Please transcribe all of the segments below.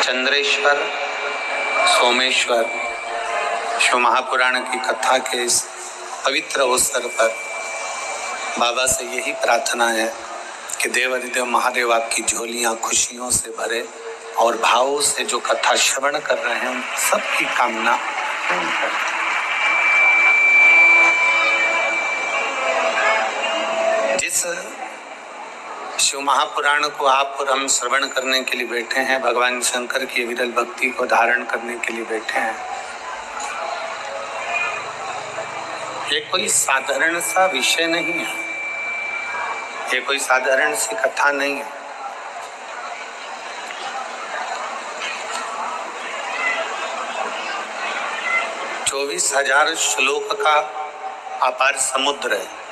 चंद्रेश्वर सोमेश्वर शिव महापुराण की कथा के इस पवित्र अवसर पर बाबा से यही प्रार्थना है कि देवाधिदेव महादेव आपकी झोलियां खुशियों से भरे और भावों से जो कथा श्रवण कर रहे हैं उन सबकी कामना पूर्ण करें। जिस शिव महापुराण को आप और हम श्रवण करने के लिए बैठे हैं, भगवान शंकर की विरल भक्ति को धारण करने के लिए बैठे हैं, ये कोई साधारण सा विषय नहीं है, ये कोई साधारण सी कथा नहीं है। चौबीस 24,000 श्लोक का अपार समुद्र है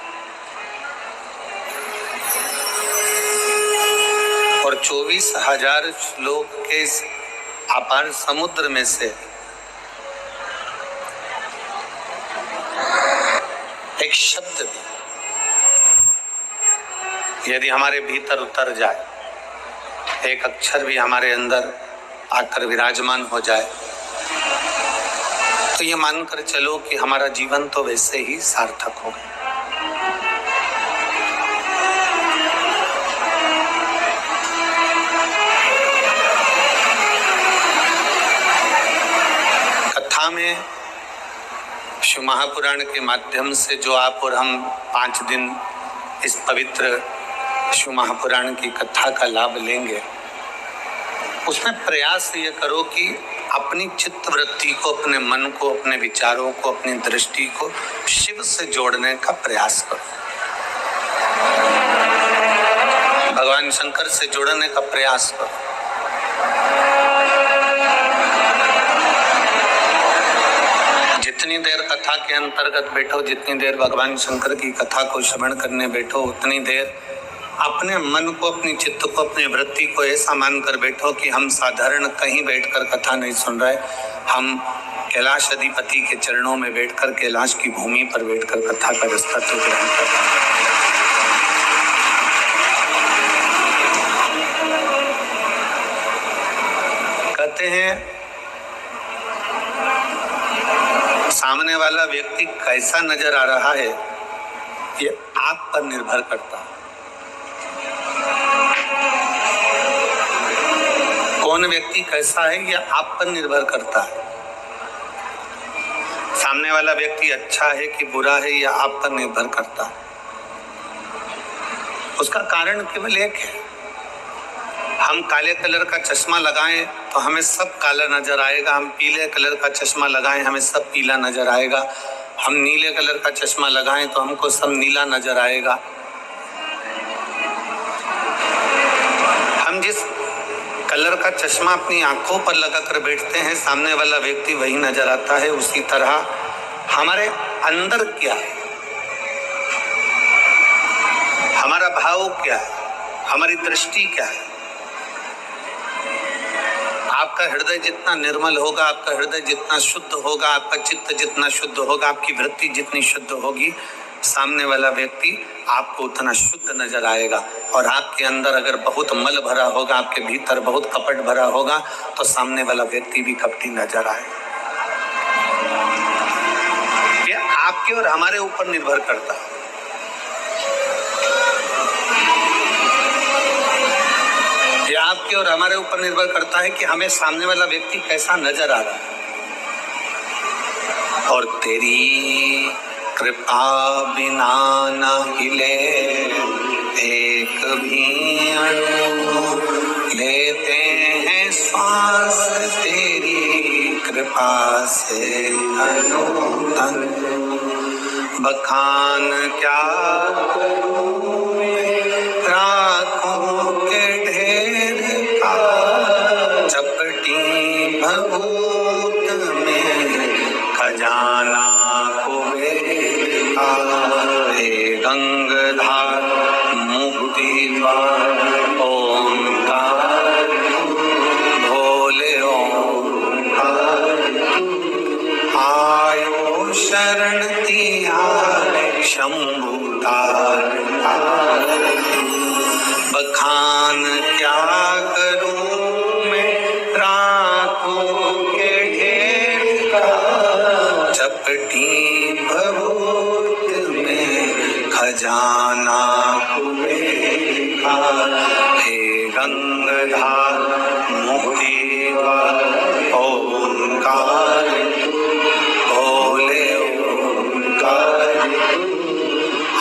और 24,000 श्लोक के इस अपार समुद्र में से एक शब्द भी यदि हमारे भीतर उतर जाए, एक अक्षर भी हमारे अंदर आकर विराजमान हो जाए, तो ये मानकर चलो कि हमारा जीवन तो वैसे ही सार्थक हो गया। कथा में शिव महापुराण के माध्यम से जो आप और हम 5 दिन इस पवित्र शिव महापुराण की कथा का लाभ लेंगे, उसमें प्रयास ये करो कि अपनी चित्त वृत्ति को, अपने मन को, अपने विचारों को, अपनी दृष्टि को शिव से जोड़ने का प्रयास करो, भगवान शंकर से जोड़ने का प्रयास करो। जितनी देर कथा के अंतर्गत बैठो, जितनी देर भगवान शंकर की कथा को श्रवण करने बैठो, उतनी देर अपने मन को, अपनी चित्त को, अपनी वृत्ति को ऐसा मानकर बैठो कि हम साधारण कहीं बैठकर कथा नहीं सुन रहे, हम कैलाश अधिपति के चरणों में बैठकर, कैलाश की भूमि पर बैठकर कथा का रसतत्व ग्रहण कर रहे हैं। कहते हैं सामने वाला व्यक्ति कैसा नजर आ रहा है ये आप पर निर्भर करता है। कौन व्यक्ति कैसा है यह आप पर निर्भर करता है। सामने वाला व्यक्ति अच्छा है कि बुरा है यह आप पर निर्भर करता है। उसका कारण केवल एक है, हम काले कलर का चश्मा लगाएं तो हमें सब काला नजर आएगा, हम पीले कलर का चश्मा लगाएं हमें सब पीला नजर आएगा, हम नीले कलर का चश्मा लगाएं तो हमको सब नीला नजर आएगा। हम जिस कलर का चश्मा अपनी आंखों पर लगाकर बैठते हैं, सामने वाला व्यक्ति वही नजर आता है। उसी तरह हमारे अंदर क्या है, हमारा भाव क्या है, हमारी दृष्टि क्या है। आपका हृदय जितना निर्मल होगा, आपका हृदय जितना शुद्ध होगा, आपका चित्त जितना शुद्ध होगा, आपकी वृत्ति जितनी शुद्ध होगी, सामने वाला व्यक्ति आपको उतना शुद्ध नजर आएगा। और आपके अंदर अगर बहुत मल भरा होगा, आपके भीतर बहुत कपट भरा होगा, तो सामने वाला व्यक्ति भी कपटी नजर आएगा। ये आपके और हमारे ऊपर निर्भर करता है। ये आपके और हमारे ऊपर निर्भर करता है कि हमें सामने वाला व्यक्ति कैसा नजर आ रहा है। और तेरी कृपा बिना न हिले एक भी अणु, लेते हैं श्वास तेरी कृपा से तनो तन। बखान क्या करूं राखों के ढेर का, चपटी भभूत में खजाना गंगधार मुक्ति द्वार ओंकार भोले ओंकार। आयो शरण तिहार शंभु तार, बखान क्या करूं मैं खजाना कुबेरा, हे गंगाधार मुक्ति ओंकार, बोले ओंकार,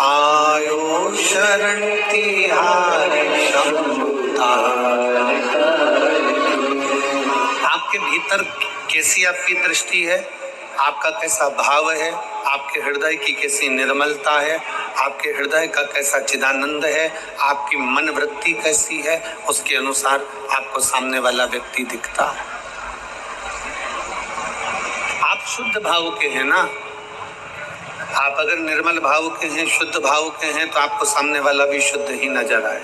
आयो शरण तिहारी शंभुतार। आपके भीतर कैसी आपकी दृष्टि है, आपका कैसा भाव है, आपके हृदय की कैसी निर्मलता है, आपके हृदय का कैसा चिदानंद है, आपकी मन वृत्ति कैसी है, उसके अनुसार आपको सामने वाला व्यक्ति दिखता है। आप शुद्ध भाव के हैं ना, आप अगर निर्मल भाव के हैं, शुद्ध भाव के हैं, तो आपको सामने वाला भी शुद्ध ही नजर आए।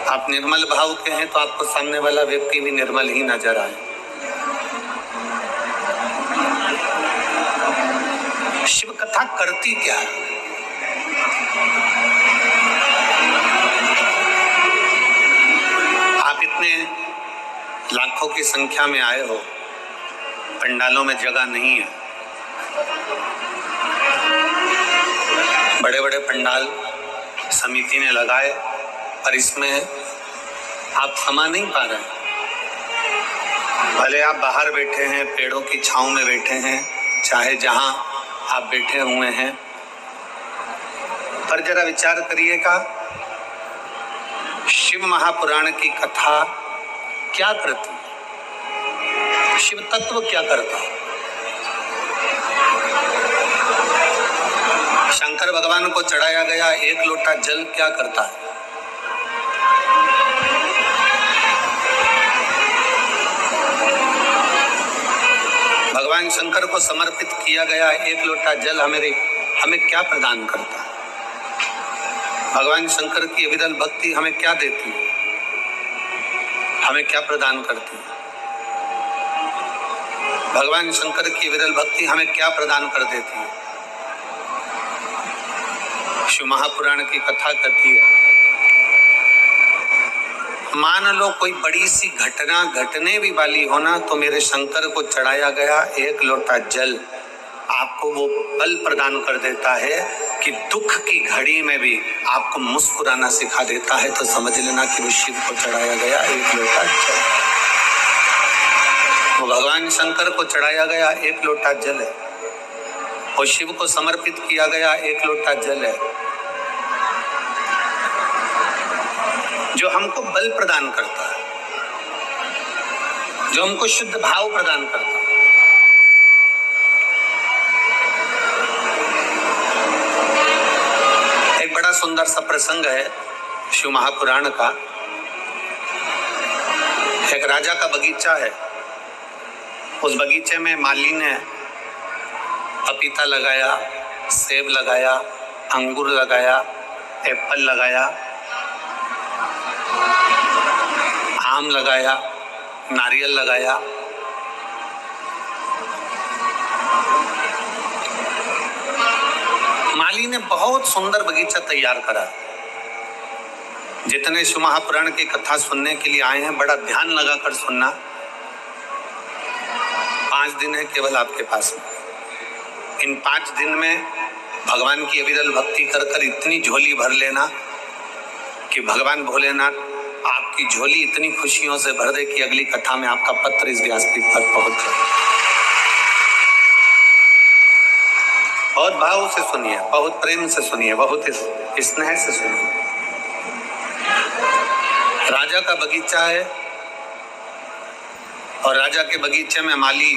आप निर्मल भाव के हैं तो आपको सामने वाला व्यक्ति भी निर्मल ही नजर आए। शिव कथा करती क्या है? आप इतने लाखों की संख्या में आए हो, पंडालों में जगह नहीं है, बड़े बड़े पंडाल समिति ने लगाए, पर इसमें आप समा नहीं पा रहे। भले आप बाहर बैठे हैं, पेड़ों की छांव में बैठे हैं, चाहे जहां आप बैठे हुए हैं, पर जरा विचार करिएगा, शिव महापुराण की कथा क्या करती, शिव तत्व क्या करता। शंकर भगवान को चढ़ाया गया एक लोटा जल क्या करता है? भगवान शंकर को समर्पित किया गया एक लोटा जल हमें क्या प्रदान करता है? भगवान शंकर की अविरल भक्ति हमें क्या देती है, हमें क्या प्रदान करती है? भगवान शंकर की विरल भक्ति हमें क्या प्रदान कर देती है? शिव महापुराण की कथा कहती है, मान लो कोई बड़ी सी घटना घटने भी वाली हो ना, तो मेरे शंकर को चढ़ाया गया एक लोटा जल आपको वो बल प्रदान कर देता है कि दुख की घड़ी में भी आपको मुस्कुराना सिखा देता है। तो समझ लेना कि वो शिव को चढ़ाया गया एक लोटा जल, वो भगवान शंकर को चढ़ाया गया एक लोटा जल है, वो शिव को समर्पित किया गया एक लोटा जल है, जो हमको बल प्रदान करता है, जो हमको शुद्ध भाव प्रदान करता है। एक बड़ा सुंदर सा प्रसंग है शिव महापुराण का। एक राजा का बगीचा है, उस बगीचे में माली ने पपीता लगाया, सेब लगाया, अंगूर लगाया, एप्पल लगाया, आम लगाया, नारियल लगाया। माली ने बहुत सुंदर बगीचा तैयार करा। जितने शिव महापुराण की कथा सुनने के लिए आए हैं, बड़ा ध्यान लगाकर सुनना। 5 दिन है केवल आपके पास में। इन 5 दिन में भगवान की अविरल भक्ति कर कर इतनी झोली भर लेना कि भगवान भोलेनाथ आपकी झोली इतनी खुशियों से भर दे कि अगली कथा में आपका पत्र इस व्यासपीठ पर पहुंच जाए। बहुत भाव से सुनिए, बहुत प्रेम से सुनिए, बहुत स्नेह से सुनिए। राजा का बगीचा है और राजा के बगीचे में माली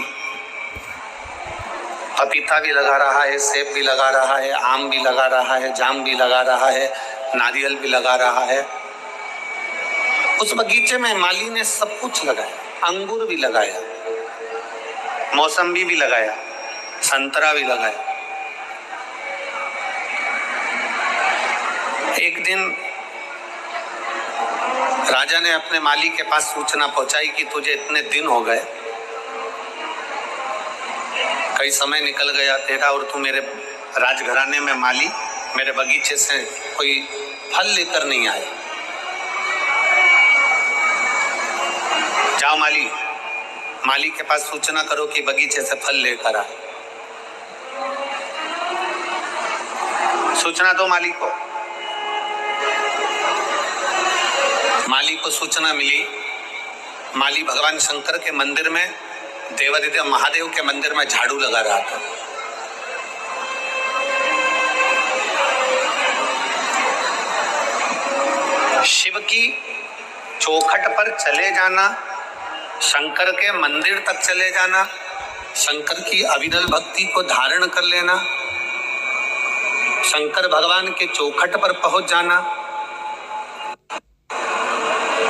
पपीता भी लगा रहा है, सेब भी लगा रहा है, आम भी लगा रहा है, जाम भी लगा रहा है, नारियल भी लगा रहा है। उस बगीचे में माली ने सब कुछ लगाया, अंगूर भी लगाया, मौसम्बी भी लगाया, संतरा भी लगाया। एक दिन राजा ने अपने माली के पास सूचना पहुंचाई कि तुझे इतने दिन हो गए, कई समय निकल गया तेरा और तू मेरे राजघराने में माली मेरे बगीचे से कोई फल लेकर नहीं आए। जाओ माली के पास सूचना करो कि बगीचे से फल लेकर आए। सूचना दो माली को। माली को सूचना मिली, माली भगवान शंकर के मंदिर में, देवादिदेव महादेव के मंदिर में झाड़ू लगा रहा था। शिव की चौखट पर चले जाना, शंकर के मंदिर तक चले जाना, शंकर की अविरल भक्ति को धारण कर लेना, शंकर भगवान के चौखट पर पहुंच जाना,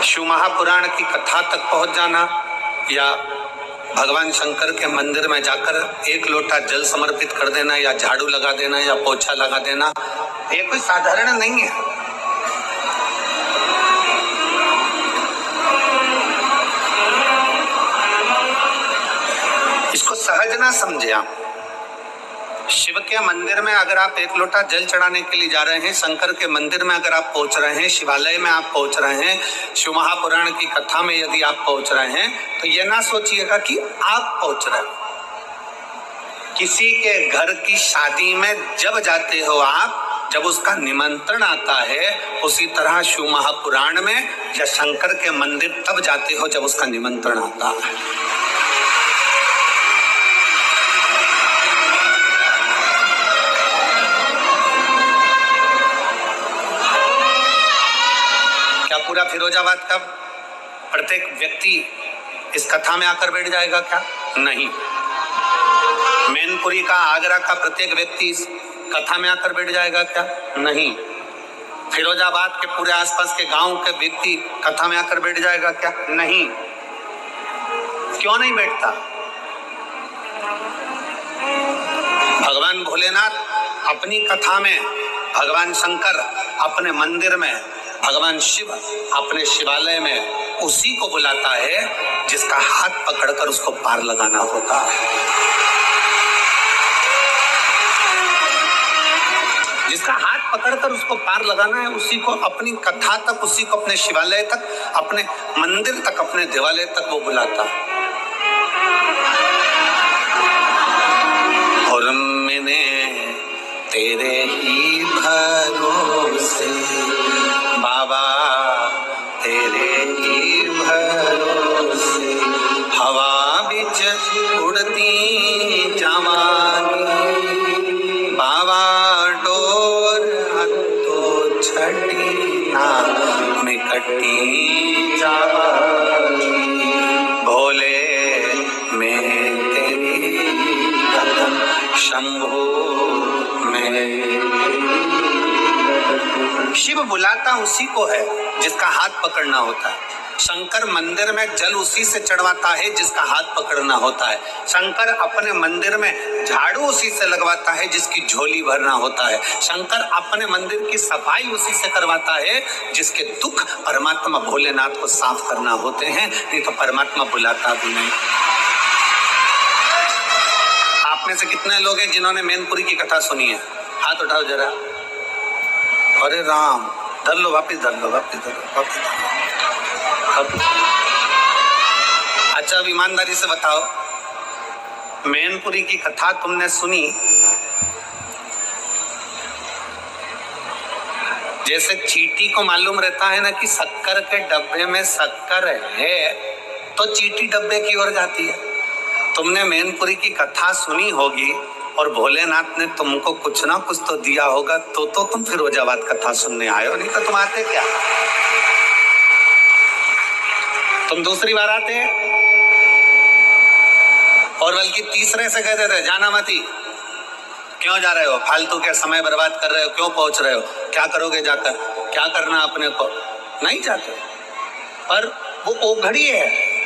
शिव महापुराण की कथा तक पहुंच जाना, या भगवान शंकर के मंदिर में जाकर एक लोटा जल समर्पित कर देना, या झाड़ू लगा देना, या पोछा लगा देना, ये कोई साधारण नहीं है। इसको सहज ना समझे आप। शिव के मंदिर में अगर आप एक लोटा जल चढ़ाने के लिए जा रहे हैं, शंकर के मंदिर में अगर आप पहुंच रहे हैं, शिवालय में आप पहुंच रहे हैं, शिव महापुराण की कथा में यदि आप पहुंच रहे हैं, तो ये ना सोचिएगा कि आप पहुंच रहे हैं। किसी के घर की शादी में जब जाते हो आप, जब उसका निमंत्रण आता है, उसी तरह शिव महापुराण में या शंकर के मंदिर तब जाते हो जब उसका निमंत्रण आता है। पूरा फिरोजाबाद का प्रत्येक व्यक्ति इस कथा में आकर बैठ जाएगा क्या? नहीं। मैनपुरी का, आगरा का प्रत्येक व्यक्ति इस कथा में आकर बैठ जाएगा क्या? नहीं। फिरोजाबाद के पूरे आसपास के गांव के व्यक्ति कथा में आकर बैठ जाएगा क्या? नहीं। क्यों नहीं बैठता? भगवान भोलेनाथ अपनी कथा में, भगवान शंकर अपने मंदिर में, भगवान शिव अपने शिवालय में उसी को बुलाता है जिसका हाथ पकड़कर उसको पार लगाना होता है, जिसका हाथ पकड़कर उसको पार लगाना है, उसी को अपनी कथा तक, उसी को अपने शिवालय तक, अपने मंदिर तक, अपने देवालय तक वो बुलाता है। और मैंने तेरे ही भरोसे बाबा, तेरे ही भरोसे हवा बिच उड़ती जवानी, बाबा डोर हथो छठी ना में कटी जवानी, भोले में तेरी कदम, शंभो शिव बुलाता उसी को है जिसका हाथ पकड़ना होता है। शंकर मंदिर में जल उसी से चढ़वाता है जिसका हाथ पकड़ना होता है। शंकर अपने मंदिर में झाड़ू उसी से लगवाता है जिसकी झोली भरना होता है। शंकर अपने मंदिर की सफाई उसी से करवाता है जिसके दुख परमात्मा भोलेनाथ को साफ करना होते हैं, नहीं तो परमात्मा बुलाता भी नहीं। आप में से कितने लोग हैं जिन्होंने मैनपुरी की कथा सुनी है? हाथ उठाओ जरा। अरे राम, धर लो, वापिस धर लो, वापिस धर लो, वापिस धर लो। अच्छा, अब ईमानदारी से बताओ, मैनपुरी की कथा तुमने सुनी, जैसे चींटी को मालूम रहता है ना कि शक्कर के डब्बे में शक्कर है, तो चींटी डब्बे की ओर जाती है। तुमने मैनपुरी की कथा सुनी होगी और भोलेनाथ ने तुमको कुछ ना कुछ तो दिया होगा, तो तुम फिरोजाबाद कथा सुनने आए हो, नहीं तो तुम आते क्या? तुम दूसरी बार आते हैं और बल्कि तीसरे से कहते थे जाना मती, क्यों जा रहे हो, फालतू के समय बर्बाद कर रहे हो, क्यों पहुंच रहे हो, क्या करोगे जाकर, क्या करना अपने को, नहीं जाते। पर वो ओघड़ी है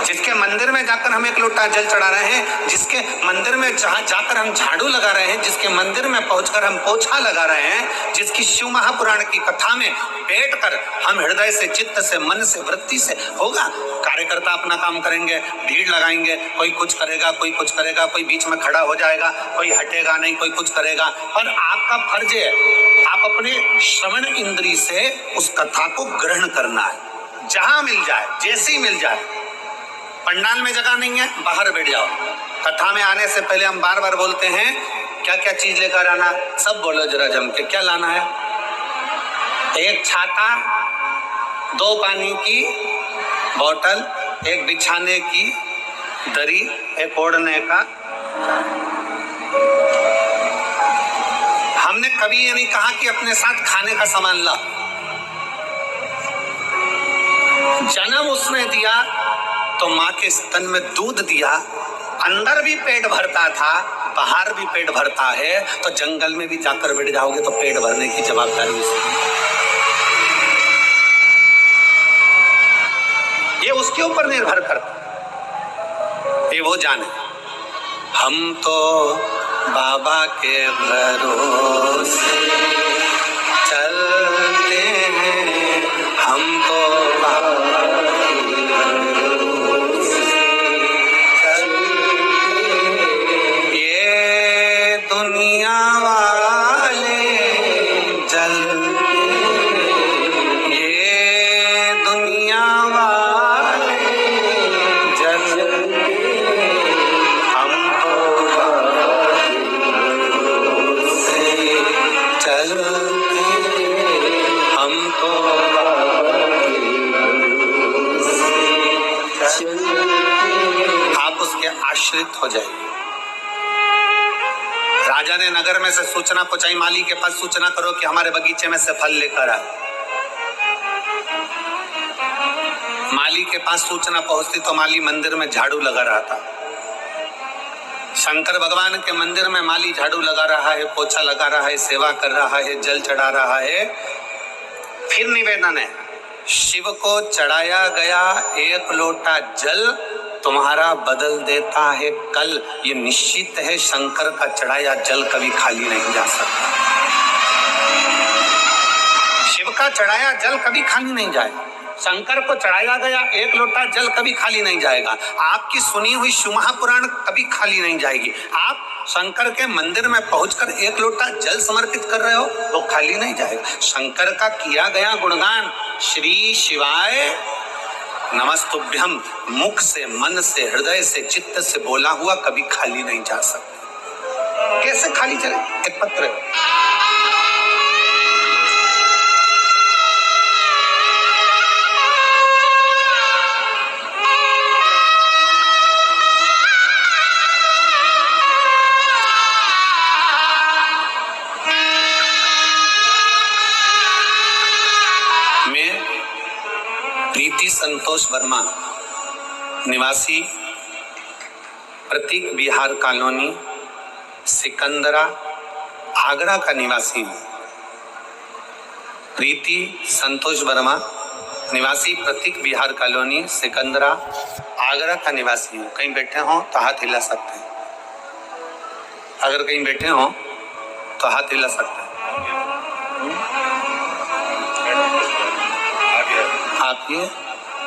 जिसके मंदिर में जाकर हम एक लोटा जल चढ़ा रहे हैं, जिसके मंदिर में जहां जाकर हम झाड़ू लगा रहे हैं, जिसके मंदिर में पहुंचकर हम पोछा लगा रहे हैं, जिसकी शिव महापुराण की कथा में बैठकर हम हृदय से, चित्त से, मन से, वृत्ति से होगा। कार्यकर्ता अपना काम करेंगे, भीड़ लगाएंगे, कोई कुछ करेगा, कोई कुछ करेगा, कोई बीच में खड़ा हो जाएगा, कोई हटेगा नहीं, कोई कुछ करेगा, पर आपका फर्ज है आप अपने श्रवण इंद्री से उस कथा को ग्रहण करना है। जहां मिल जाए, जैसे ही मिल जाए, पंडाल में जगह नहीं है, बाहर बैठ जाओ। कथा में आने से पहले हम बार बार बोलते हैं क्या क्या चीज लेकर आना, सब बोलो जरा जम के। क्या लाना है? एक छाता, 2 पानी की बोतल, एक बिछाने की दरी, एक ओढ़ने का। हमने कभी ये नहीं कहा कि अपने साथ खाने का सामान ला। जन्म उसने दिया तो माँ के स्तन में दूध दिया, अंदर भी पेट भरता था, बाहर भी पेट भरता है, तो जंगल में भी जाकर बैठ जाओगे तो पेट भरने की जवाबदारी उसकी। ये उसके ऊपर निर्भर करता, ये वो जाने। हम तो बाबा के भरोसे चलते हैं, हम तो बाबा के भरोसे चलते हैं। ये दुनिया वाले जलते हैं, ये दुनिया वाले जलते हैं, हम तो बाबा के भरोसे चलते हैं, हम तो आप उसके आश्रित हो जाइए। राजा ने नगर में से सूचना पहुंचाई, माली के पास सूचना करो कि हमारे बगीचे में से फल लेकर आए। माली के पास सूचना पहुंचती तो माली मंदिर में झाड़ू लगा रहा था। शंकर भगवान के मंदिर में माली झाड़ू लगा रहा है, पोछा लगा रहा है, सेवा कर रहा है, जल चढ़ा रहा है। फिर निवेदन है, शिव को चढ़ाया गया 1 लोटा जल तुम्हारा बदल देता है कल। ये निश्चित है, शंकर का चढ़ाया जल कभी खाली नहीं जा सकता। शिव का चढ़ाया जल कभी खाली नहीं जाएगा। शंकर को चढ़ाया गया 1 लोटा जल कभी खाली नहीं जाएगा। आपकी सुनी हुई शिव महापुराण कभी खाली नहीं जाएगी। आप शंकर के मंदिर में पहुंचकर 1 लोटा जल समर्पित कर रहे हो तो खाली नहीं जाएगा। शंकर का किया गया गुणगान श्री शिवाय नमस्तुभ्यम मुख से, मन से, हृदय से, चित्त से बोला हुआ कभी खाली नहीं जा सकता। कैसे खाली चले? एक पत्र प्रीति संतोष वर्मा, निवासी प्रतीक बिहार कॉलोनी, सिकंदरा, आगरा का निवासी हूँ। प्रीति संतोष वर्मा, निवासी प्रतीक बिहार कॉलोनी, सिकंदरा, आगरा का निवासी हूँ। कहीं बैठे हो तो हाथ हिला सकते हैं। अगर कहीं बैठे हो तो हाथ हिला सकते हैं। आप ये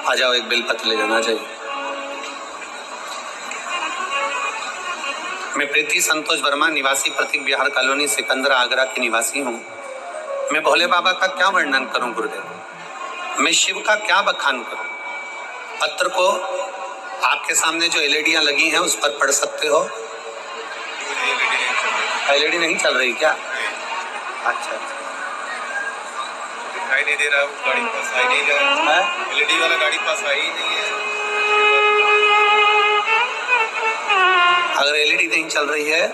आ जाओ, एक बेलपत्र ले जाना चाहिए। मैं प्रीति संतोष वर्मा, निवासी प्रतीक बिहार कॉलोनी, सिकंदरा, आगरा की निवासी हूँ। मैं भोले बाबा का क्या वर्णन करूं गुरुदेव? मैं शिव का क्या बखान करूं? पत्र को आपके सामने जो एलईडियां लगी हैं उस पर पढ़ सकते हो। एलईडी नहीं चल रही क्या? अच्छा, दिखाई नहीं दे रहा, गाड़ी पास आई नहीं रहा है। एलईडी वाला गाड़ी पास आई ही नहीं है। अगर एलईडी नहीं चल रही है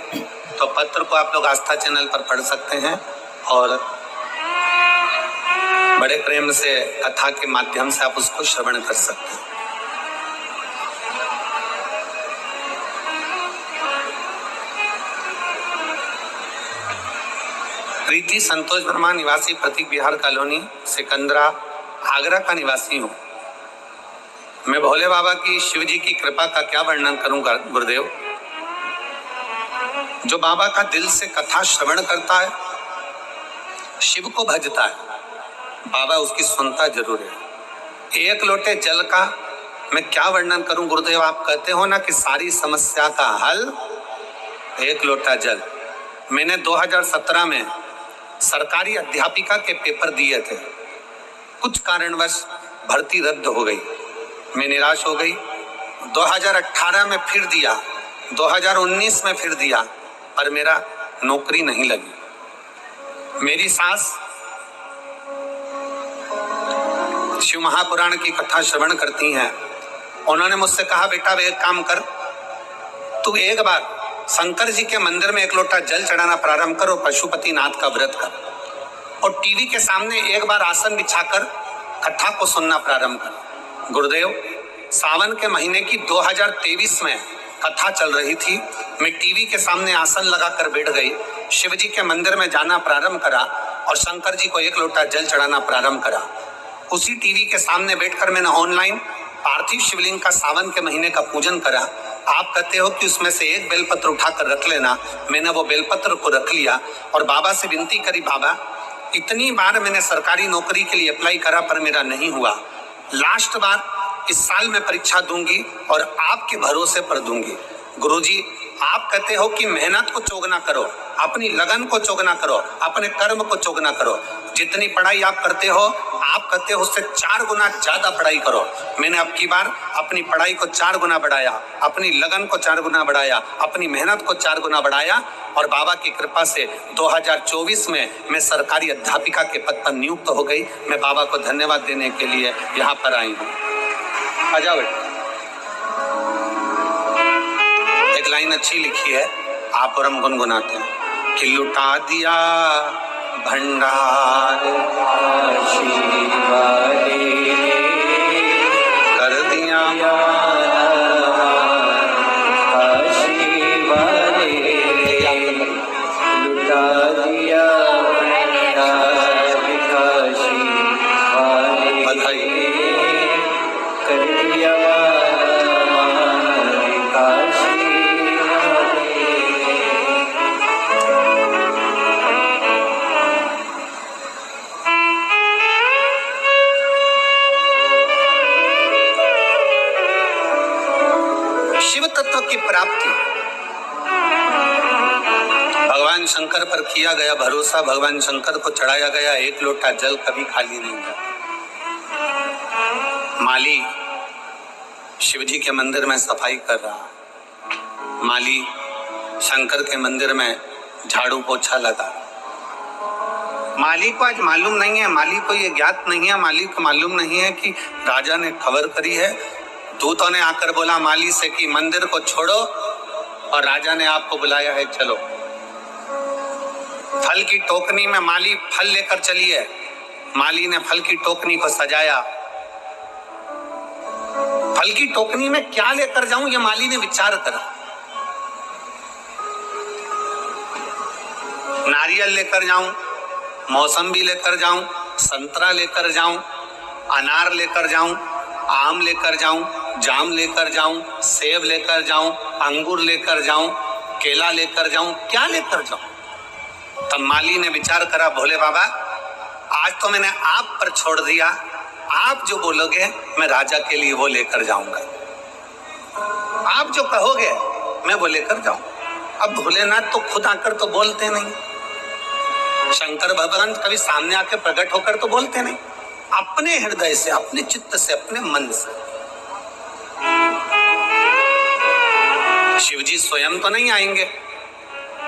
तो पत्र को आप लोग आस्था चैनल पर पढ़ सकते हैं और बड़े प्रेम से कथा के माध्यम से आप उसको श्रवण कर सकते हैं। प्रीति संतोष वर्मा, निवासी प्रतीक बिहार कॉलोनी, सिकंदरा, आगरा का निवासी हूँ। मैं भोले बाबा की, शिव जी की कृपा का क्या वर्णन करूंगा गुरुदेव? जो बाबा का दिल से कथा श्रवण करता है, शिव को भजता है, बाबा उसकी सुनता जरूर है। 1 लोटे जल का मैं क्या वर्णन करूं गुरुदेव? आप कहते हो ना कि सारी समस्या का हल 1 लोटा जल। मैंने 2017 में सरकारी अध्यापिका के पेपर दिए थे। कुछ कारणवश भर्ती रद्द हो गई। मैं निराश हो गई, 2018 में फिर दिया, 2019 में फिर दिया, पर मेरा नौकरी नहीं लगी। मेरी सास शिव महापुराण की कथा श्रवण करती हैं। उन्होंने मुझसे कहा, बेटा एक काम कर, तू एक बार शंकर जी के मंदिर में एक लोटा जल चढ़ाना प्रारंभ कर और पशुपतिनाथ का व्रत कर और टीवी के सामने एक बार आसन बिछाकर कथा को सुनना प्रारंभ कर। गुरुदेव, सावन के महीने की 2023 में कथा चल रही थी। मैं टीवी के सामने आसन लगाकर बैठ गई, शिव जी के मंदिर में जाना प्रारंभ करा और शंकर जी को एक लोटा जल चढ़ाना प्रारंभ करा। उसी टीवी के सामने बैठकर मैंने ऑनलाइन पार्थिव शिवलिंग का सावन के महीने का पूजन करा। आप कहते हो कि उसमें से एक बेलपत्र उठाकर रख लेना, मैंने वो बेलपत्र को रख लिया और बाबा से विनती करी, बाबा इतनी बार मैंने सरकारी नौकरी के लिए अप्लाई करा पर मेरा नहीं हुआ, लास्ट बार इस साल में परीक्षा दूंगी और आपके भरोसे पर दूंगी। गुरुजी, आप कहते हो कि मेहनत को चोगना करो, अपनी लगन को चोगना करो, अपने कर्म को चोगना करो। जितनी पढ़ाई आप करते हो, आप कहते हो उससे 4 गुना ज्यादा पढ़ाई करो। मैंने अब की बार अपनी पढ़ाई को 4 गुना बढ़ाया, अपनी लगन को 4 गुना बढ़ाया, अपनी मेहनत को 4 गुना बढ़ाया और बाबा की कृपा से 2024 में मैं सरकारी अध्यापिका के पद पर नियुक्त हो गई। मैं बाबा को धन्यवाद देने के लिए यहाँ पर आई हूँ। आ जाओ बेटा। एक लाइन अच्छी लिखी है, आप और हम गुनगुनाते हैं कि लुटा दिया भंडार काशी वाले, कर दिया काशी वाले, लुटा दिया भंडार काशी वाले, बधाई, कर दिया काशी। शिव तत्व की प्राप्ति, भगवान शंकर पर किया गया भरोसा, भगवान शंकर को चढ़ाया गया एक लोटा जल कभी खाली नहीं था। माली शिवजी के मंदिर में सफाई कर रहा, माली शंकर के मंदिर में झाड़ू पोछा लगा। माली को आज मालूम नहीं है, माली को ये ज्ञात नहीं है, माली को मालूम नहीं है कि राजा ने खबर करी है। दूतों ने आकर बोला माली से कि मंदिर को छोड़ो और राजा ने आपको बुलाया है, चलो। फल की टोकनी में माली फल लेकर चली है। माली ने फल की टोकनी को सजाया। फल की टोकनी में क्या लेकर जाऊं, ये माली ने विचार करा। नारियल लेकर जाऊं, मौसम्बी लेकर जाऊं, संतरा लेकर जाऊं, अनार लेकर जाऊं, आम लेकर जाऊं, जाम लेकर जाऊं, सेब लेकर जाऊं, अंगूर लेकर जाऊं, केला लेकर जाऊं, क्या लेकर जाऊं। तब माली ने विचार करा, भोले बाबा आज तो मैंने आप पर छोड़ दिया, आप जो बोलोगे मैं राजा के लिए वो लेकर जाऊंगा, आप जो कहोगे मैं वो लेकर जाऊं। अब भोलेनाथ तो खुद आकर तो बोलते नहीं, शंकर भगवान कभी सामने आकर प्रकट होकर तो बोलते नहीं, अपने हृदय से, अपने चित्त से, अपने मन से। शिवजी स्वयं तो नहीं आएंगे,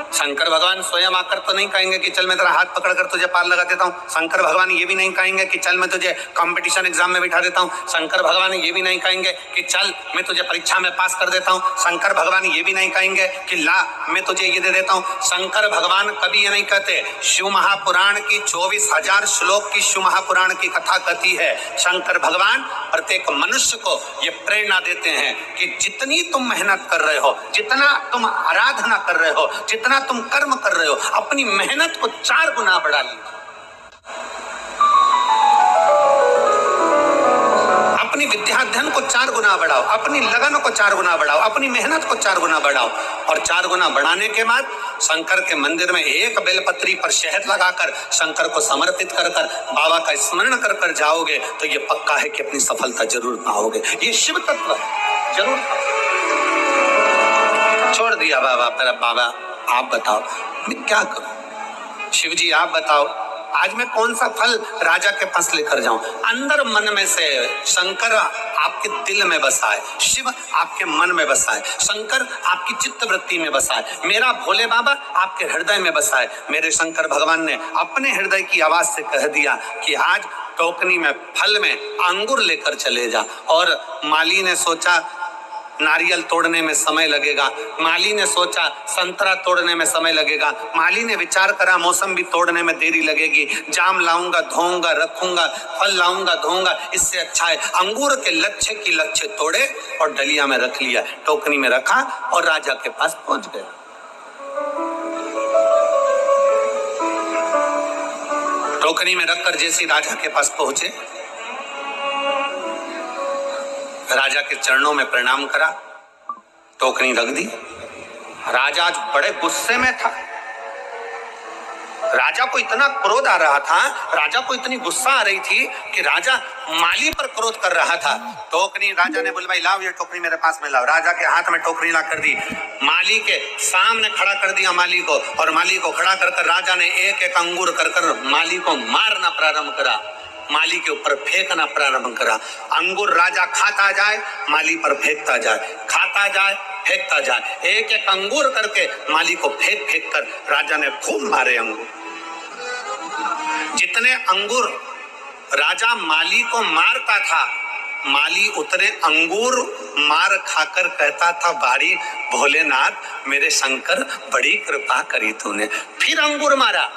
शंकर भगवान स्वयं आकर तो नहीं कहेंगे कि चल मैं तेरा हाथ पकड़कर तुझे पार लगा देता हूँ। शंकर भगवान ये भी नहीं कहेंगे कि चल मैं तुझे कंपटीशन एग्जाम में बिठा देता हूँ। शंकर भगवान ये भी नहीं कहेंगे कि चल मैं तुझे परीक्षा में पास कर देता हूँ। शंकर भगवान ये भी नहीं कहेंगे कि ला मैं तुझे ये दे देता हूँ। शंकर भगवान कभी ये नहीं कहते। शिव महापुराण की 24,000 श्लोक की शिव महापुराण की कथा कहती है, शंकर भगवान प्रत्येक मनुष्य को ये प्रेरणा देते हैं कि जितनी तुम मेहनत कर रहे हो, जितना तुम आराधना कर रहे हो, जितना तुम कर्म कर रहे हो, अपनी मेहनत को 4 गुना बढ़ा ली, अपनी विद्याध्ययन को 4 गुना बढ़ाओ, अपनी लगन को 4 गुना बढ़ाओ, अपनी मेहनत को 4 गुना बढ़ाओ। और 4 गुना बढ़ाने के बाद शंकर के मंदिर में एक बेलपत्री पर शहद लगाकर शंकर को समर्पित कर कर बाबा का स्मरण कर कर जाओगे तो ये पक्का है कि अपनी सफलता जरूर पाओगे। ये शिव तत्व है, जरूर। छोड़ दिया बाबा पर, अब बाबा आप बताओ मैं क्या करूं, शिव जी आप बताओ आज मैं कौन सा फल राजा के पास लेकर जाऊं। अंदर मन में से शंकर आपके दिल में बसा है, शिव आपके मन में बसा है, शंकर आपकी चित्त वृत्ति में बसा है, मेरा भोले बाबा आपके हृदय में बसा है। मेरे शंकर भगवान ने अपने हृदय की आवाज से कह दिया कि आज टोकनी में फल में अंगूर लेकर चले जा। और माली ने सोचा नारियल तोड़ने में समय लगेगा, माली ने सोचा संतरा तोड़ने में समय लगेगा, माली ने विचार करा मौसम्बी तोड़ने में देरी लगेगी, जाम लाऊंगा धोऊंगा रखूंगा, फल लाऊंगा धोऊंगा, इससे अच्छा है अंगूर के लच्छे की लच्छे तोड़े और डलिया में रख लिया, टोकनी में रखा और राजा के पास पहुंच गया। टोकनी में रखकर जैसे राजा के पास पहुंचे, राजा के चरणों में प्रणाम करा, टोकनी रख दी। राजा आज बड़े गुस्से में था, राजा को इतना क्रोध आ रहा था, राजा को इतनी गुस्सा आ रही थी कि राजा माली पर क्रोध कर रहा था। टोकनी राजा ने बोला भाई लाओ ये टोकरी मेरे पास में लाओ। राजा के हाथ में टोकरी ला कर दी, माली के सामने खड़ा कर दिया माली को, और माली को खड़ा कर राजा ने एक एक अंगूर कर माली को मारना प्रारंभ करा, माली के ऊपर फेंकना प्रारंभ करा। अंगूर राजा खाता जाए माली पर फेंकता जाए, खाता जाए फेंकता जाए, एक एक अंगूर करके माली को फेंक फेंक कर राजा ने खूब मारे अंगूर। जितने अंगूर राजा माली को मारता था, माली उतने अंगूर मार खाकर कहता था बारी भोलेनाथ मेरे शंकर बड़ी कृपा करी तूने। फिर अंगूर मारा,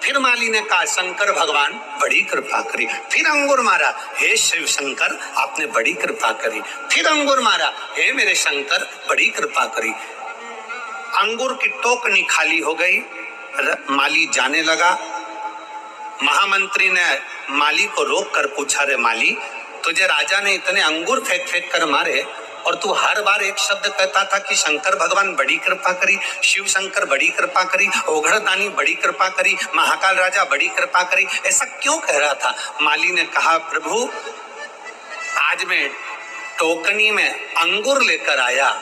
फिर माली ने कहा शंकर भगवान बड़ी कृपा करी, फिर अंगूर मारा, हे शिव शंकर आपने बड़ी कृपा करी, फिर अंगूर मारा, हे मेरे शंकर बड़ी कृपा करी। अंगूर की टोकनी खाली हो गई, माली जाने लगा। महामंत्री ने माली को रोक कर पूछा, रे माली तुझे राजा ने इतने अंगूर फेंक फेंक कर मारे और तू हर बार एक शब्द कहता था कि शंकर भगवान बड़ी कृपा करी, शिव शंकर बड़ी कृपा करी, ओघड़दानी बड़ी कृपा करी, महाकाल राजा बड़ी कृपा करी, ऐसा क्यों कह रहा था? माली ने कहा प्रभु आज मैं टोकनी में अंगूर लेकर आया,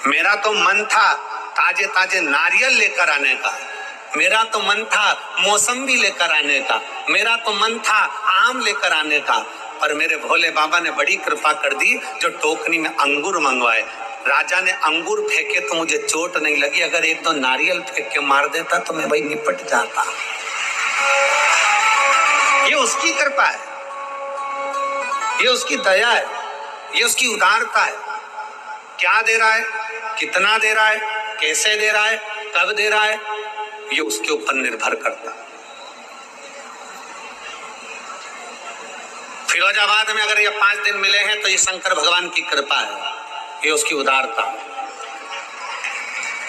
मेरा तो मन था ताजे ताजे नारियल लेकर आने का, मेरा तो मन था मौसम्बी लेकर आने का, मेरा तो मन था आम लेकर आने का, पर मेरे भोले बाबा ने बड़ी कृपा कर दी जो टोकनी में अंगूर मंगवाए। राजा ने अंगूर फेंके तो मुझे चोट नहीं लगी, अगर एक दो नारियल फेंक के मार देता तो मैं भाई निपट जाता। ये उसकी कृपा है, ये उसकी दया है, ये उसकी उदारता है। क्या दे रहा है, कितना दे रहा है, कैसे दे रहा है, कब दे रहा है, ये उसके ऊपर निर्भर करता है। फिरोजाबाद में अगर ये 5 दिन मिले हैं तो ये शंकर भगवान की कृपा है, ये उसकी उदारता है,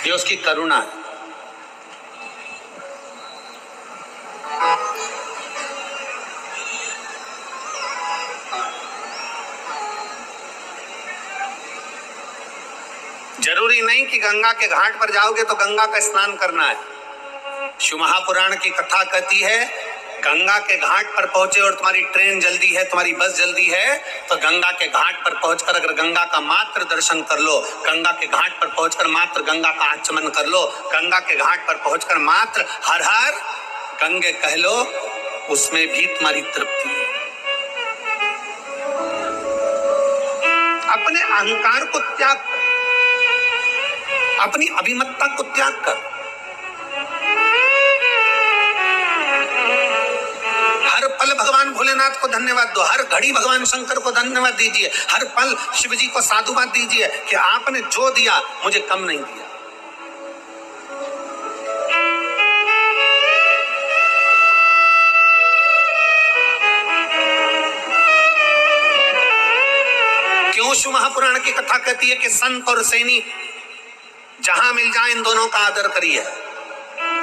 ये उसकी करुणा है। जरूरी नहीं कि गंगा के घाट पर जाओगे तो गंगा का स्नान करना है। शिव महापुराण की कथा कहती है गंगा के घाट पर पहुंचे और तुम्हारी ट्रेन जल्दी है, तुम्हारी बस जल्दी है, तो गंगा के घाट पर पहुंचकर अगर गंगा का मात्र दर्शन कर लो, गंगा के घाट पर पहुंचकर मात्र गंगा का आचमन कर लो, गंगा के घाट पर पहुंचकर मात्र हर हर गंगे कह लो, उसमें भी तुम्हारी तृप्ति है। अपने अहंकार को त्याग कर, अपनी अभिमतता को त्याग कर, हर पल भगवान भोलेनाथ को धन्यवाद दो, हर घड़ी भगवान शंकर को धन्यवाद दीजिए, हर पल शिव जी को साधुवाद दीजिए कि आपने जो दिया मुझे कम नहीं दिया। क्यों शिव महापुराण की कथा कहती है कि संत और सैनिक जहां मिल जाए इन दोनों का आदर करिए।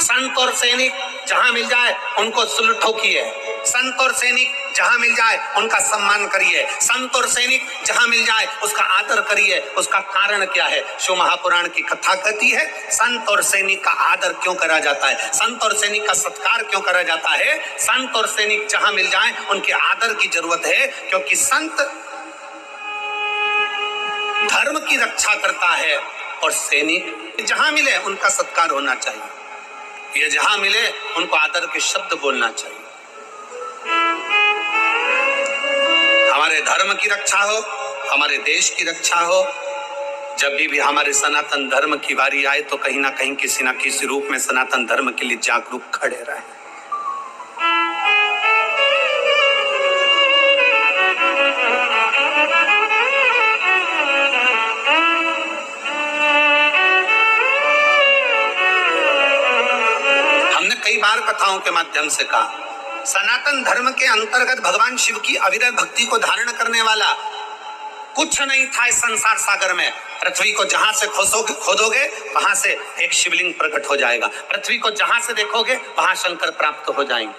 संत और सैनिक जहां मिल जाए उनको सुलह ठोकिए, संत और सैनिक जहां मिल जाए उनका सम्मान करिए, संत और सैनिक जहां मिल जाए उसका आदर करिए। उसका कारण क्या है? शिव महापुराण की कथा कहती है संत और सैनिक का आदर क्यों करा जाता है, संत और सैनिक का सत्कार क्यों करा जाता है? संत और सैनिक जहां मिल जाए उनके आदर की जरूरत है, क्योंकि संत धर्म की रक्षा करता है और सैनिक जहां मिले उनका सत्कार होना चाहिए, ये जहां मिले उनको आदर के शब्द बोलना चाहिए। हमारे धर्म की रक्षा हो, हमारे देश की रक्षा हो। जब भी हमारे सनातन धर्म की बारी आए तो कहीं ना कहीं किसी ना किसी रूप में सनातन धर्म के लिए जागरूक खड़े रहे। हमने कई बार कथाओं के माध्यम से कहा, सनातन धर्म के अंतर्गत भगवान शिव की अविरल भक्ति को धारण करने वाला कुछ नहीं था इस संसार सागर में। पृथ्वी को जहां से खोदोगे वहां से एक शिवलिंग प्रकट हो जाएगा, पृथ्वी को जहां से देखोगे वहां शंकर प्राप्त हो जाएंगे।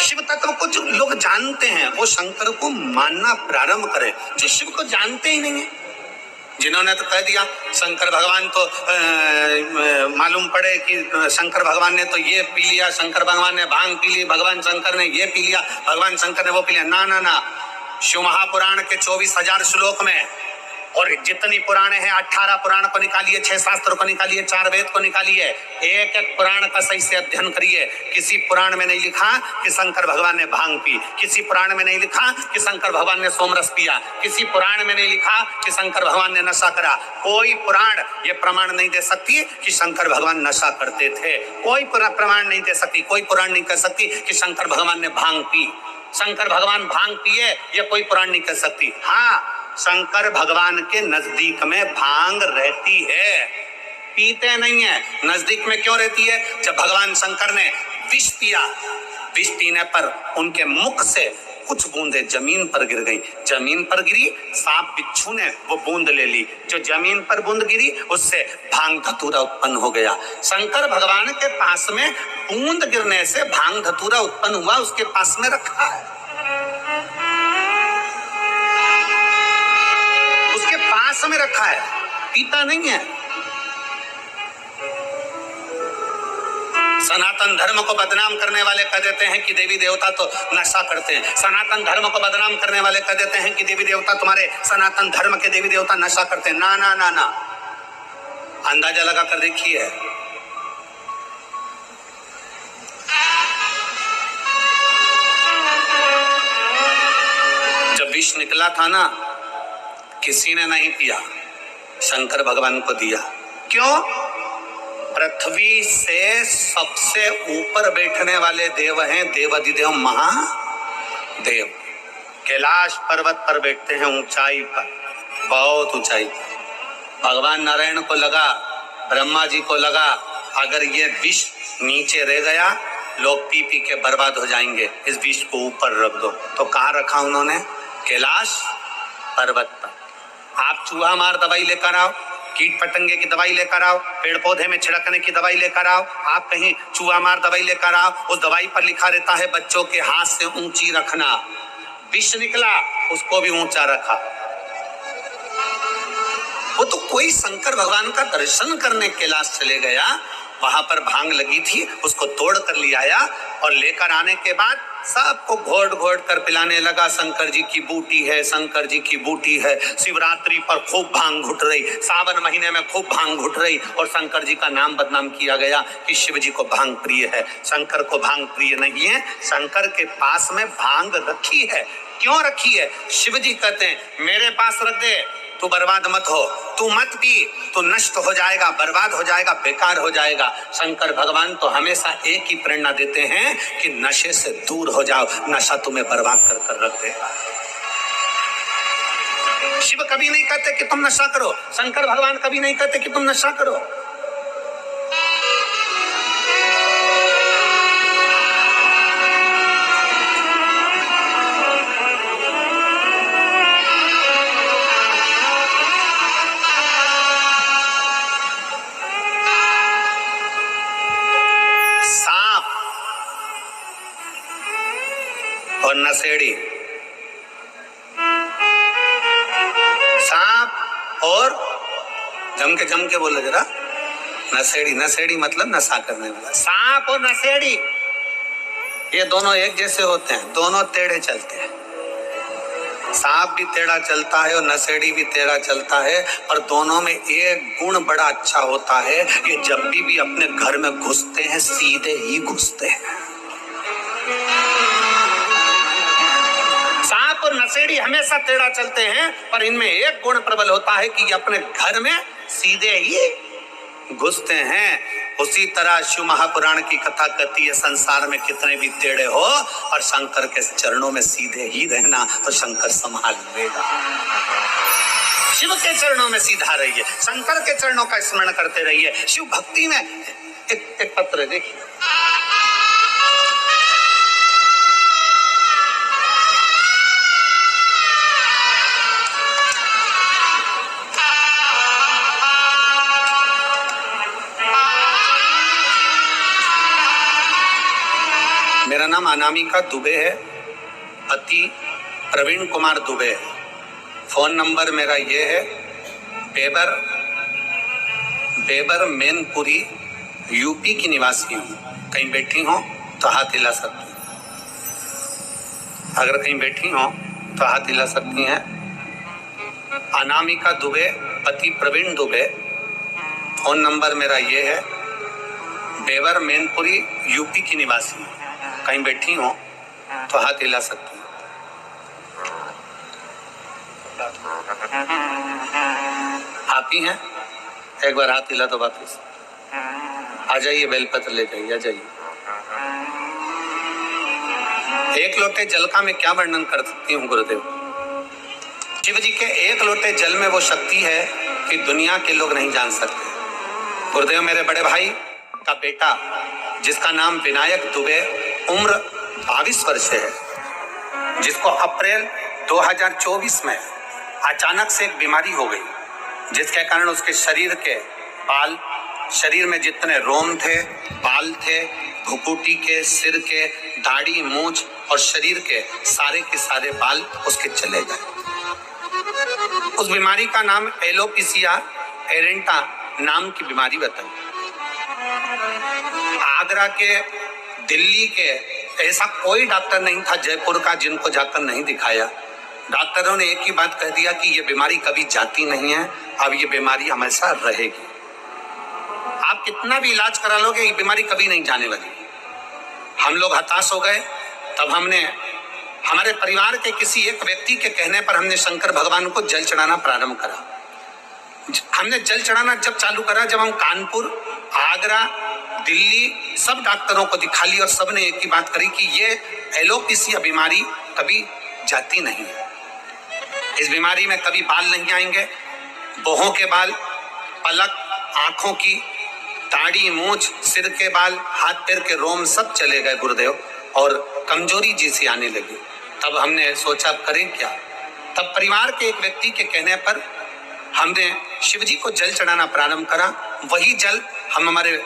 शिव तत्व को जो लोग जानते हैं वो शंकर को मानना प्रारंभ करें। जो शिव को जानते ही नहीं है, जिन्होंने तो कह दिया शंकर भगवान तो मालूम पड़े कि शंकर भगवान ने तो ये पी लिया, शंकर भगवान ने भांग पी ली, भगवान शंकर ने ये पी लिया, भगवान शंकर ने वो पी लिया। ना ना ना, शिव महापुराण के 24,000 श्लोक में और जितनी पुराण है 18 पुराण को निकालिए, 6 शास्त्र को निकालिए, 4 वेद को निकालिए, एक एक पुराण का सही से अध्ययन करिए। किसी पुराण में नहीं लिखा कि शंकर भगवान ने भांग पी, किसी पुराण में नहीं लिखा कि शंकर भगवान ने सोमरस पिया, किसी पुराण में नहीं लिखा कि शंकर भगवान ने नशा करा। कोई पुराण ये प्रमाण नहीं दे सकती कि शंकर भगवान नशा करते थे। कोई प्रमाण नहीं दे सकती, कोई पुराण नहीं कह सकती कि शंकर भगवान ने भांग पी, शंकर भगवान भांग पिए, ये कोई पुराण नहीं कह सकती। हाँ, शंकर भगवान के नजदीक में भांग रहती है, पीते नहीं है। नजदीक में क्यों रहती है? जब भगवान शंकर ने विष पिया, विष पीने पर उनके मुख से कुछ बूंदें जमीन पर गिर गई, जमीन पर गिरी, सांप बिच्छू ने वो बूंद ले ली, जो जमीन पर बूंद गिरी उससे भांग धतूरा उत्पन्न हो गया। शंकर भगवान के पास में बूंद गिरने से भांग धतूरा उत्पन्न हुआ, उसके पास में रखा है, उसके पास में रखा है, पीता नहीं है। सनातन धर्म को बदनाम करने वाले कह देते हैं कि देवी देवता तो नशा करते हैं, सनातन धर्म को बदनाम करने वाले कह देते हैं कि देवी देवता, तुम्हारे सनातन धर्म के देवी देवता नशा करते हैं। ना ना ना ना, अंदाजा लगा कर देखिए। जब विष निकला था ना, किसी ने नहीं पिया, शंकर भगवान को दिया। क्यों? पृथ्वी से सबसे ऊपर बैठने वाले देव हैं देवाधिदेव महादेव। कैलाश पर्वत पर बैठते हैं, ऊंचाई पर, बहुत ऊंचाई पर। भगवान नारायण को लगा, ब्रह्मा जी को लगा, अगर ये विष नीचे रह गया लोग पी पी के बर्बाद हो जाएंगे, इस विष को ऊपर रख दो। तो कहाँ रखा उन्होंने? कैलाश पर्वत पर। आप चूहा मार दवाई लेकर आओ, कीट पतंगे की दवाई लेकर आओ, पेड़ पौधे में छिड़कने की दवाई लेकर आओ, आप कहीं चूहा मार दवाई लेकर आओ, उस दवाई पर लिखा रहता है बच्चों के हाथ से ऊंची रखना। विष निकला, उसको भी ऊंचा रखा। वो तो कोई शंकर भगवान का दर्शन करने कैलाश चले गया, वहां पर भांग लगी थी, उसको तोड़ कर ले आया और लेकर आने के बाद सबको घोट घोट कर पिलाने लगा। शंकर जी की बूटी है, शंकर जी की बूटी है। शिवरात्रि पर खूब भांग घुट रही, सावन महीने में खूब भांग घुट रही और शंकर जी का नाम बदनाम किया गया कि शिव जी को भांग प्रिय है। शंकर को भांग प्रिय नहीं है, शंकर के पास में भांग रखी है। क्यों रखी है? शिव जी कहते हैं मेरे पास रख दे, तू बर्बाद मत हो, तू मत पी, तू नष्ट हो जाएगा, बर्बाद हो जाएगा, बेकार हो जाएगा। शंकर भगवान तो हमेशा एक ही प्रेरणा देते हैं कि नशे से दूर हो जाओ, नशा तुम्हें बर्बाद कर कर रख देगा। शिव कभी नहीं कहते कि तुम नशा करो, शंकर भगवान कभी नहीं कहते कि तुम नशा करो। और नशेड़ी, सांप और जम के बोलो जरा, नशेड़ी। नशेड़ी मतलब नशा करने वाला। सांप और नशेड़ी ये दोनों एक जैसे होते हैं, दोनों टेढ़े चलते हैं। सांप भी टेढ़ा चलता है और नशेड़ी भी टेढ़ा चलता है, और दोनों में एक गुण बड़ा अच्छा होता है, ये जब भी अपने घर में घुसते हैं सीधे ही घुसते हैं। सांप और नशेड़ी हमेशा टेढ़ा चलते हैं, पर इनमें एक गुण प्रबल होता है कि ये अपने घर में सीधे ही घुसते हैं। उसी तरह शिव महापुराण की कथा कहती है, संसार में कितने भी टेढ़े हो और शंकर के चरणों में सीधे ही रहना, तो शंकर संभाल लेगा। शिव के चरणों में सीधा रहिए, शंकर के चरणों का स्मरण करते रहिए। शिव भक्ति में एक पत्र देखिए, मेरा नाम अनामिका दुबे है, पति प्रवीण कुमार दुबे है। फोन नंबर मेरा ये है, बेबर मैनपुरी, यूपी की निवासी हूँ। कहीं बैठी हो तो हाथ हिला सकती हैं, अगर कहीं बैठी हो तो हाथ हिला सकती हैं। अनामिका दुबे, पति प्रवीण दुबे। फोन नंबर मेरा ये है, बेबर मैनपुरी, यूपी की निवासी हूँ। कहीं बैठी हो तो हाथ हिला सकती हैं। आप ही हैं? एक बार हाथ हिला तो वापिस आ जाइए, बेलपत्र ले जाइए, आ जाइए। एक लोटे जल का मैं क्या वर्णन कर सकती हूँ गुरुदेव। शिव जी के एक लोटे जल में वो शक्ति है कि दुनिया के लोग नहीं जान सकते। गुरुदेव, मेरे बड़े भाई का बेटा जिसका नाम विनायक दुबे, उम्र 22 वर्ष है, जिसको अप्रैल 2024 में अचानक से एक बीमारी हो गई, जिसके कारण उसके शरीर के बाल, शरीर में जितने रोम थे, बाल थे, भुकुटी के, सिर के, दाढ़ी, मूंछ और शरीर के सारे बाल उसके चले गए। उस बीमारी का नाम एलोपेशिया एरेंटा नाम की बीमारी बताई। आगरा के, दिल्ली के ऐसा कोई डॉक्टर नहीं था, जयपुर का, जिनको जाकर नहीं दिखाया। डॉक्टरों ने एक ही बात कह दिया कि ये बीमारी कभी जाती नहीं है, अब ये बीमारी हमेशा रहेगी। आप कितना भी इलाज करा लोगे, ये बीमारी कभी नहीं जाने वाली। हम लोग हताश हो गए। तब हमने हमारे परिवार के किसी एक व्यक्ति के कहने पर हमने शंकर भगवान को जल चढ़ाना प्रारंभ करा। हमने जल चढ़ाना जब चालू करा, जब हम कानपुर, आगरा, दिल्ली सब डॉक्टरों को दिखा ली और सबने एक ही बात करी कि ये एलोपेशिया बीमारी कभी जाती नहीं है। इस बीमारी में कभी बाल नहीं आएंगे, भौहों के बाल, पलक, आंखों की, दाढ़ी, मूंछ, सिर के बाल, हाथ पैर के रोम सब चले गए गुरुदेव, और कमजोरी जी सी आने लगी। तब हमने सोचा करें क्या। तब परिवार के एक व्यक्ति के कहने पर हमने शिव जी को जल चढ़ाना प्रारंभ करा। वही जल हम हमारे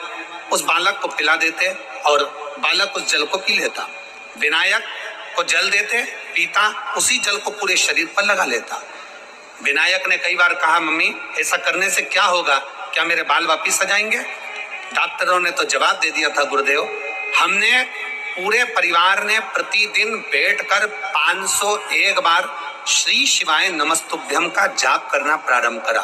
उस बालक को पिला देते और बालक उस जल को पी लेता। विनायक को जल देते, पीता, उसी जल को पूरे शरीर पर लगा लेता। विनायक ने कई बार कहा, मम्मी ऐसा करने से क्या होगा, क्या मेरे बाल वापिस आ जाएंगे? डॉक्टरों ने तो जवाब दे दिया था गुरुदेव, हमने पूरे परिवार ने प्रतिदिन बैठकर 501 बार श्री शिवाय नमस्तुभ्यम का जाप करना प्रारंभ करा।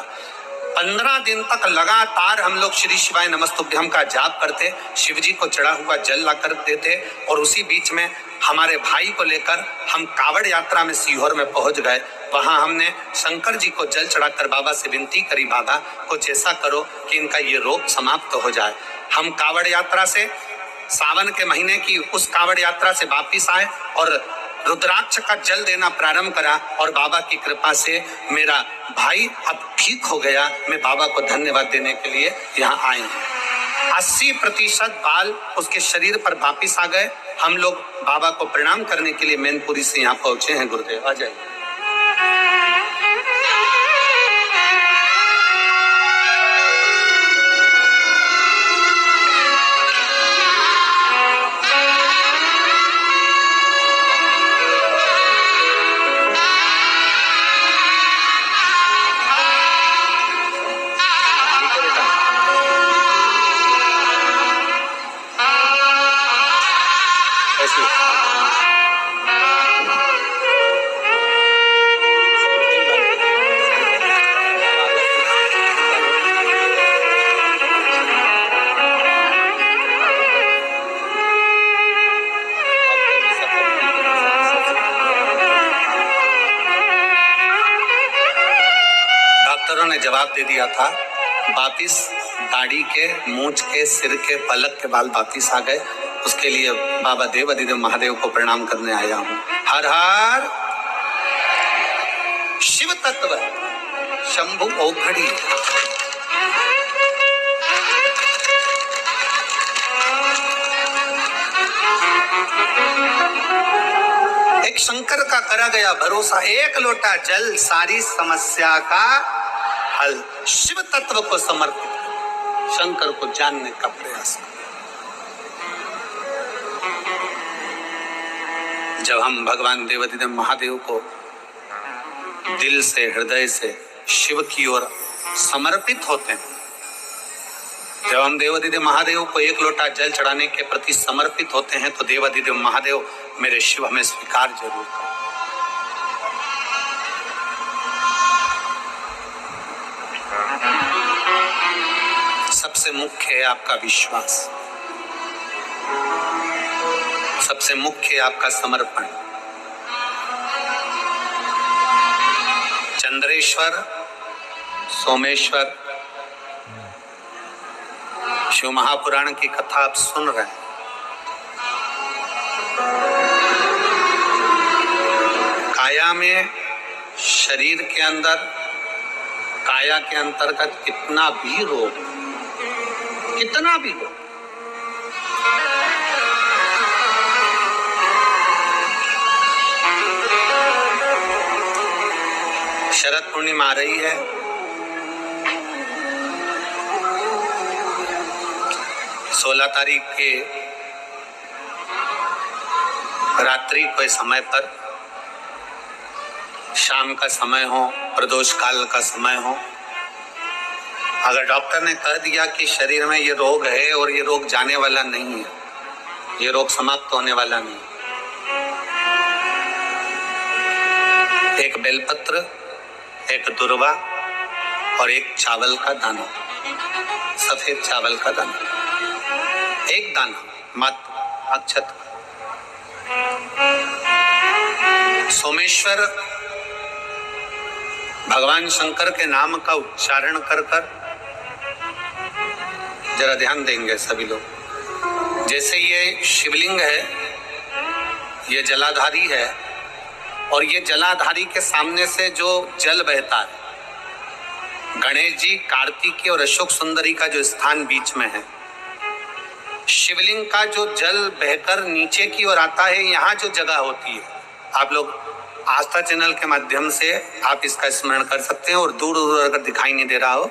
15 दिन तक लगातार हम लोग श्री शिवाय नमस्तुभ्यम का जाप करते, शिव जी को चढ़ा हुआ जल ला कर देते, और उसी बीच में हमारे भाई को लेकर हम कावड़ यात्रा में सीहोर में पहुंच गए। वहां हमने शंकर जी को जल चढ़ाकर बाबा से विनती करी, बाबा कुछ ऐसा करो कि इनका ये रोग समाप्त हो जाए। हम कावड़ यात्रा से, सावन के महीने की उस कावड़ यात्रा से वापिस आए और रुद्राक्ष का जल देना प्रारंभ करा, और बाबा की कृपा से मेरा भाई अब ठीक हो गया। मैं बाबा को धन्यवाद देने के लिए यहाँ आए हैं। 80% बाल उसके शरीर पर वापिस आ गए। हम लोग बाबा को प्रणाम करने के लिए मैनपुरी से यहाँ पहुंचे हैं गुरुदेव, आ जाइए। दे दिया था, वापिस दाढ़ी के, मूंछ के, सिर के, पलक के बाल वापिस आ गए। उसके लिए बाबा देव अधिदेव महादेव को प्रणाम करने आया हूं। हर हर शिव तत्व शंभु ओघड़ी। एक शंकर का करा गया भरोसा, एक लोटा जल सारी समस्या का हल। शिव तत्व को समर्पित शंकर को जानने का प्रयास। जब हम भगवान देवाधिदेव महादेव को दिल से, हृदय से शिव की ओर समर्पित होते हैं, जब हम देवाधिदेव महादेव को एक लोटा जल चढ़ाने के प्रति समर्पित होते हैं, तो देवाधिदेव महादेव मेरे शिव हमें स्वीकार जरूर करें। सबसे मुख्य है आपका विश्वास, सबसे मुख्य है आपका समर्पण। चंद्रेश्वर, सोमेश्वर, शिव महापुराण की कथा आप सुन रहे हैं। काया में, शरीर के अंदर, काया के अंतर्गत कितना भी रोग, कितना भी रोग, शरद पूर्णिमा आ रही है। सोलह तारीख के रात्रि के समय पर, शाम का समय हो, प्रदोष काल का समय हो, अगर डॉक्टर ने कह दिया कि शरीर में ये रोग है और ये रोग जाने वाला नहीं है, ये रोग समाप्त होने वाला नहीं, एक बेलपत्र, एक दुर्वा और एक चावल का दाना, सफेद चावल का दाना, एक दाना मात्र अक्षत। सोमेश्वर भगवान शंकर के नाम का उच्चारण कर कर, जरा ध्यान देंगे सभी लोग। जैसे ये शिवलिंग है, ये जलाधारी है, और ये जलाधारी के सामने से जो जल बहता है, गणेश जी, कार्तिकी और अशोक सुंदरी का जो स्थान बीच में है, शिवलिंग का जो जल बहकर नीचे की ओर आता है, यहाँ जो जगह होती है, आप लोग आस्था चैनल के माध्यम से आप इसका स्मरण कर सकते हैं। और दूर दूर अगर दिखाई नहीं दे रहा हो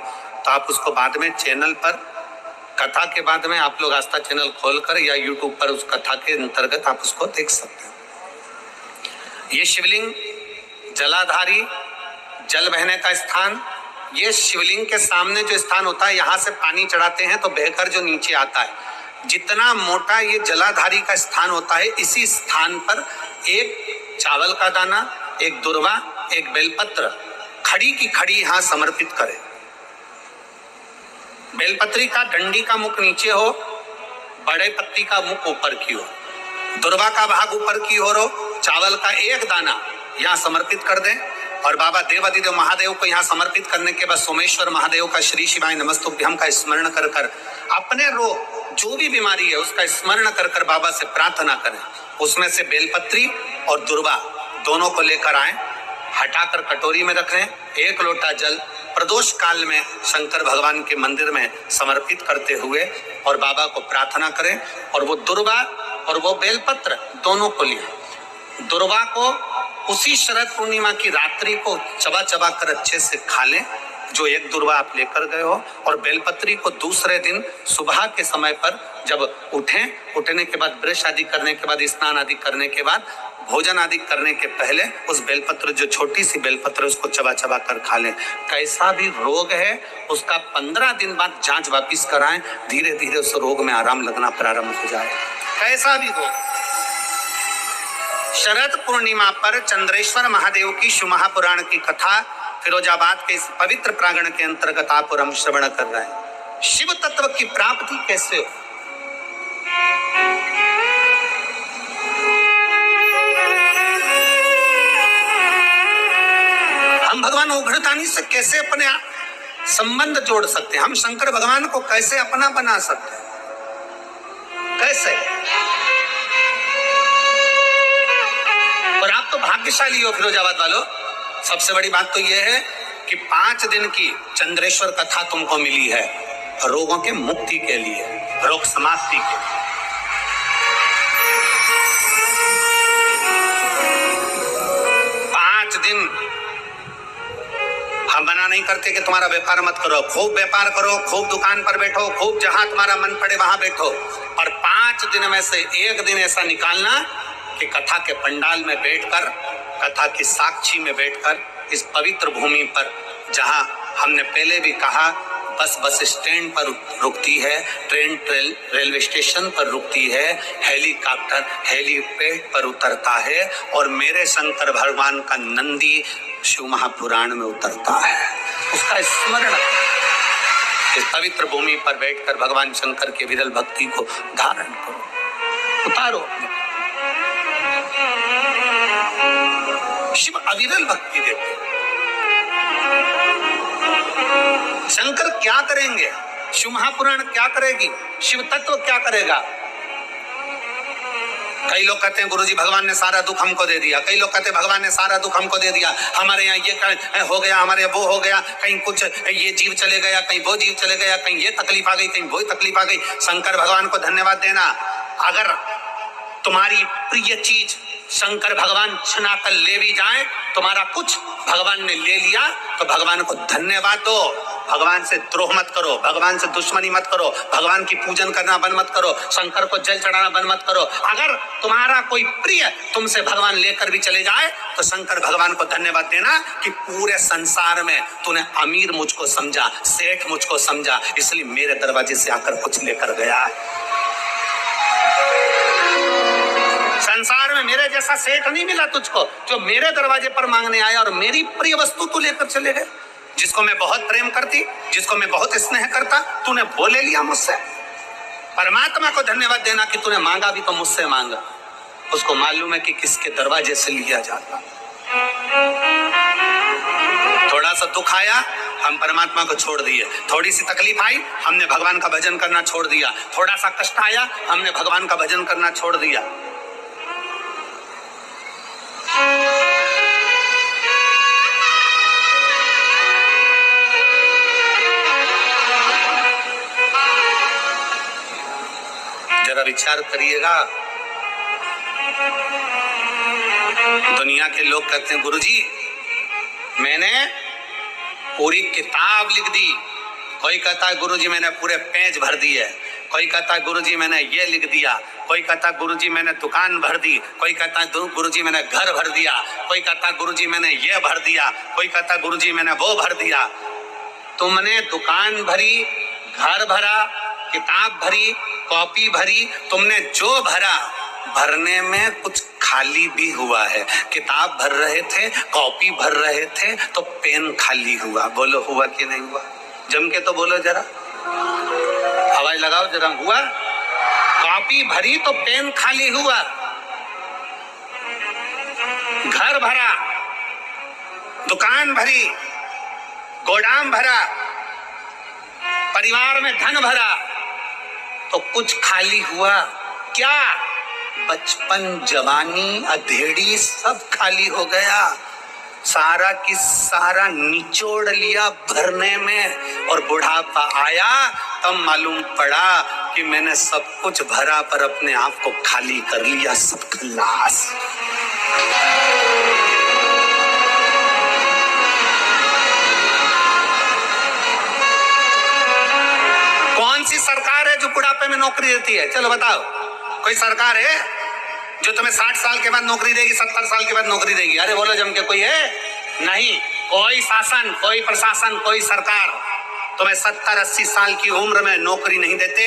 तो आप उसको बाद में चैनल पर, कथा के बाद में आप लोग आस्था चैनल खोलकर या यूट्यूब पर उस कथा के अंतर्गत आप उसको देख सकते हैं। ये शिवलिंग, जलाधारी, जल बहने का स्थान, ये शिवलिंग के सामने जो स्थान होता है, यहाँ से पानी चढ़ाते हैं तो बहकर जो नीचे आता है, जितना मोटा ये जलाधारी का स्थान होता है, इसी स्थान पर एक चावल का दाना, एक दुर्वा, एक बेलपत्र खड़ी की खड़ी यहाँ समर्पित करें। बेलपत्री का डंडी का मुख नीचे हो, बड़े पत्ती का मुख ऊपर की हो, दुर्वा का भाग ऊपर की ओर हो, चावल का एक दाना यहाँ समर्पित कर दें। और बाबा देवाधिदेव महादेव को यहाँ समर्पित करने के बाद सोमेश्वर महादेव का श्री शिवाय नमस्तुभ्यम का स्मरण कर कर अपने रोग, जो भी बीमारी है उसका स्मरण कर कर बाबा से प्रार्थना करें। उसमें से बेलपत्री और दुर्वा दोनों को लेकर आए, हटाकर कटोरी में रखें, एक लोटा जल प्रदोष काल में शंकर भगवान के मंदिर में समर्पित करते हुए और बाबा को प्रार्थना करें। और वो दुर्वा और वो बेलपत्र दोनों को लिया। दुर्वा को उसी शरद पूर्णिमा की रात्रि को चबा चबा कर अच्छे से खा लें, जो एक दुर्वा आप लेकर गए हो। और बेलपत्री को दूसरे दिन सुबह के समय पर जब उठें, उठने के बाद ब्रश आदि करने के बाद, स्नान आदि करने के बाद, भोजन आदि करने के पहले उस बेलपत्र, जो छोटी सी बेलपत्र, उसको चबा चबा कर खा लें। कैसा भी रोग है उसका 15 दिन बाद जांच वापिस कराएं, धीरे धीरे उस रोग में आराम लगना प्रारंभ हो जाए। कैसा भी रोग। शरद पूर्णिमा पर चंद्रेश्वर महादेव की शिव महापुराण की कथा फिरोजाबाद के इस पवित्र प्रांगण के अंतर्गत आप और हम श्रवण कर रहे हैं। शिव तत्व की प्राप्ति कैसे हो? हम भगवान उग्रतानी से कैसे अपने संबंध जोड़ सकते हैं। हम शंकर भगवान को कैसे अपना बना सकते हैं, कैसे? और आप तो भाग्यशाली हो फिरोजाबाद वालों। सबसे बड़ी बात तो यह है कि 5 दिन की चंद्रेश्वर कथा तुमको मिली है रोगों के मुक्ति के लिए, रोग समाप्ति के लिए। 5 दिन हम मना नहीं करते कि तुम्हारा व्यापार मत करो, खूब व्यापार करो, खूब दुकान पर बैठो, खूब जहां तुम्हारा मन पड़े वहां बैठो, और 5 दिन में से 1 दिन ऐसा निकालना कि कथा के पंडाल में बैठकर, कथा की साक्षी में बैठकर, इस पवित्र भूमि पर जहां हमने पहले भी कहा बस स्टैंड पर रुकती है, ट्रेन रेलवे स्टेशन पर रुकती है, हेलीकॉप्टर हेलीपैड पर उतरता है, और मेरे शंकर भगवान का नंदी शिव महापुराण में उतरता है। उसका स्मरण इस पवित्र भूमि पर बैठकर भगवान शंकर के विरल भक्ति को धारण करो, उतारो। शिव अविरल भक्ति देते। शंकर क्या करेंगे, शिव महापुराण क्या करेगी, शिव तत्व क्या करेगा? कई लोग कहते हैं गुरुजी भगवान ने सारा दुख हमको दे दिया, कई लोग कहते हैं भगवान ने सारा दुख हमको दे दिया, हमारे यहाँ ये हो गया, हमारे वो हो गया, कहीं कुछ ये जीव चले गया, कहीं वो जीव चले गया, कहीं ये तकलीफ आ गई, कहीं वो तकलीफ आ गई। शंकर भगवान को धन्यवाद देना। अगर तुम्हारी प्रिय चीज शंकर भगवान छिना कर ले भी जाए, तुम्हारा कुछ भगवान ने ले लिया, तो भगवान को धन्यवाद दो। भगवान से द्रोह मत करो, भगवान से दुश्मनी मत करो, भगवान की पूजन करना बंद मत करो, शंकर को जल चढ़ाना बंद मत करो। अगर तुम्हारा कोई प्रिय तुमसे भगवान लेकर भी चले जाए, तो शंकर भगवान को धन्यवाद देना कि पूरे संसार में तूने अमीर मुझको समझा, सेठ मुझको समझा, इसलिए मेरे दरवाजे से आकर कुछ लेकर गया है। संसार में मेरे जैसा सेठ नहीं मिला तुझको जो मेरे दरवाजे पर मांगने आया और मेरी प्रिय वस्तु तू लेकर चले गए। जिसको मैं बहुत प्रेम करती, जिसको मैं बहुत स्नेह करता, तूने वो ले लिया मुझसे। परमात्मा को धन्यवाद देना कि तूने मांगा भी तो मुझसे मांगा। उसको मालूम है कि किसके दरवाजे से लिया जाता। थोड़ा सा दुख आया, हम परमात्मा को छोड़ दिए। थोड़ी सी तकलीफ आई, हमने भगवान का भजन करना छोड़ दिया। थोड़ा सा कष्ट आया, हमने भगवान का भजन करना छोड़ दिया। जरा विचार करिएगा। दुनिया के लोग कहते हैं गुरुजी मैंने पूरी किताब लिख दी। कोई कहता है गुरुजी मैंने पूरे पेज भर दिए, कोई कहता है गुरुजी मैंने ये लिख दिया, कोई कहता है गुरुजी मैंने दुकान भर दी, कोई कहता है गुरुजी मैंने घर भर दिया, कोई कहता है गुरुजी मैंने ये भर दिया, कोई कहता है गुरुजी मैंने वो भर दिया। तुमने दुकान भरी, घर भरा, किताब भरी, कॉपी भरी, तुमने जो भरा, भरने में कुछ खाली भी हुआ है। किताब भर रहे थे, कॉपी भर रहे थे, तो पेन खाली हुआ। बोलो हुआ कि नहीं हुआ? जम के तो बोलो जरा, आवाज लगाओ जरा। हुआ? कॉपी भरी तो पेन खाली हुआ। घर भरा, दुकान भरी, गोदाम भरा, परिवार में धन भरा, तो कुछ खाली हुआ। क्या? बचपन, जवानी, अधेड़ी सब खाली हो गया। सारा की सारा निचोड़ लिया भरने में, और बुढ़ापा आया तब मालूम पड़ा कि मैंने सब कुछ भरा पर अपने आप को खाली कर लिया। सब खल्लास। कौन सी सरकार है जो बुढ़ापे में नौकरी देती है? चलो बताओ, कोई सरकार है जो तुम्हें 60 साल के बाद नौकरी देगी, 70 साल के बाद नौकरी देगी? अरे बोलो जम के, कोई है? नहीं। कोई शासन, कोई प्रशासन, कोई सरकार तुम्हें 70-80 साल की उम्र में नौकरी नहीं देते,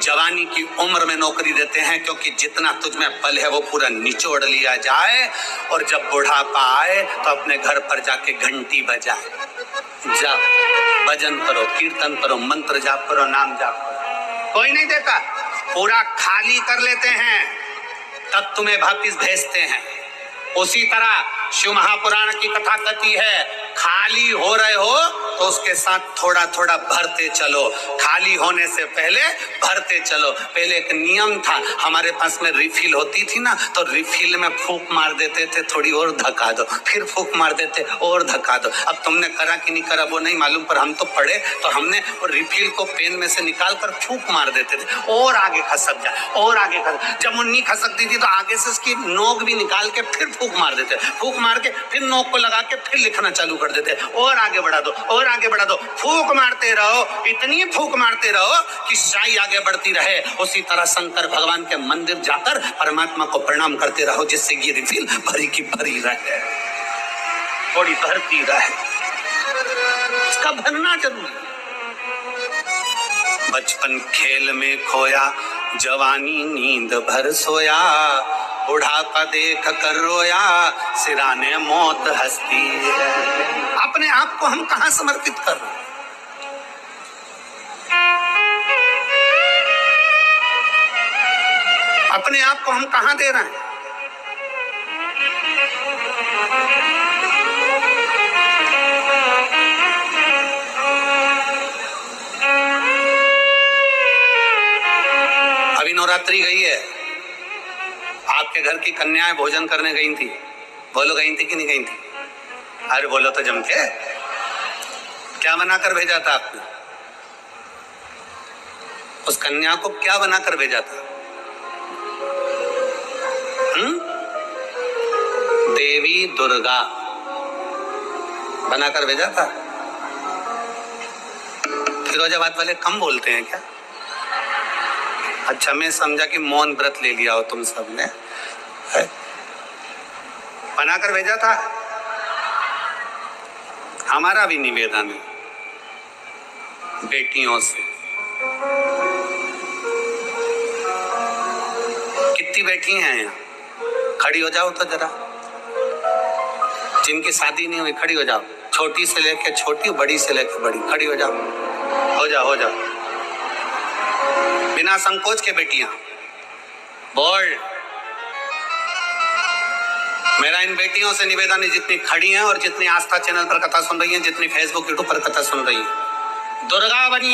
जवानी की उम्र में नौकरी देते हैं, क्योंकि जितना तुझमें बल है वो पूरा निचोड़ लिया जाए, और जब बुढ़ापा आए तो अपने घर पर जाके घंटी बजाए। जाओ भजन करो, कीर्तन करो, मंत्र जाप करो, नाम जाप करो। कोई नहीं देता, पूरा खाली कर लेते हैं, तब तुम्हें वापिस भेजते हैं। उसी तरह शिव महापुराण की कथा कहती है, खाली हो रहे हो तो उसके साथ थोड़ा थोड़ा भरते चलो, खाली होने से पहले भरते चलो। पहले एक नियम था, हमारे पास में रिफिल होती थी ना, तो रिफिल में फूंक मार देते थे, थोड़ी और धक्का दो, फिर फूंक मार देते और धक्का दो। अब तुमने करा कि नहीं करा वो नहीं मालूम, पर हम तो पढ़े तो हमने रिफिल को पेन में से निकाल कर फूंक मार देते थे, और आगे खसक जाए और आगे खसक। जब वो नहीं खसकती थी तो आगे से उसकी नोक भी निकाल के फिर फूंक मार देते, फूंक मार के फिर नोक को लगा के फिर लिखना चालू कर देते, और आगे बढ़ा दो और आगे बढ़ा दो। फूंक मारते रहो, इतनी फूंक मारते रहो कि स्याही आगे बढ़ती रहे। उसी तरह शंकर भगवान के मंदिर जाकर परमात्मा को प्रणाम करते रहो, जिससे ये रिफिल भरी की भरी रहे, थोड़ी भरती रहे, इसका भरना जरूरी। बचपन खेल में खोया, जवानी नींद भर सोया, बुढ़ापा देख कर रोया, सिराने मौत हंसती है। अपने आप को हम कहां समर्पित कर रहे हैं? अपने आप को हम कहां दे रहे हैं? अभी नवरात्रि गई है, आपके घर की कन्याएं भोजन करने गई थी, बोलो गई थी कि नहीं गई थी? अरे बोलो तो जम के, क्या बनाकर भेजा था आपने? उस कन्या को क्या बनाकर भेजा था? देवी दुर्गा बनाकर भेजा था। फिरोजाबाद वाले कम बोलते हैं क्या? अच्छा, मैं समझा कि मौन व्रत ले लिया हो तुम सबने, बनाकर भेजा था। हमारा भी निवेदन है बेटियों से, कितनी बेटी हैं यहाँ? खड़ी हो जाओ तो जरा, जिनकी शादी नहीं हुई खड़ी हो जाओ, छोटी से लेके छोटी, बड़ी से लेके बड़ी, खड़ी हो जाओ, हो जाओ हो जाओ, बिना संकोच के बेटियां बोल। मेरा इन बेटियों से निवेदन है, जितनी खड़ी हैं और जितनी आस्था चैनल पर कथा सुन रही हैं, जितनी फेसबुक यूट्यूब पर कथा सुन रही हैं, दुर्गा बनिए।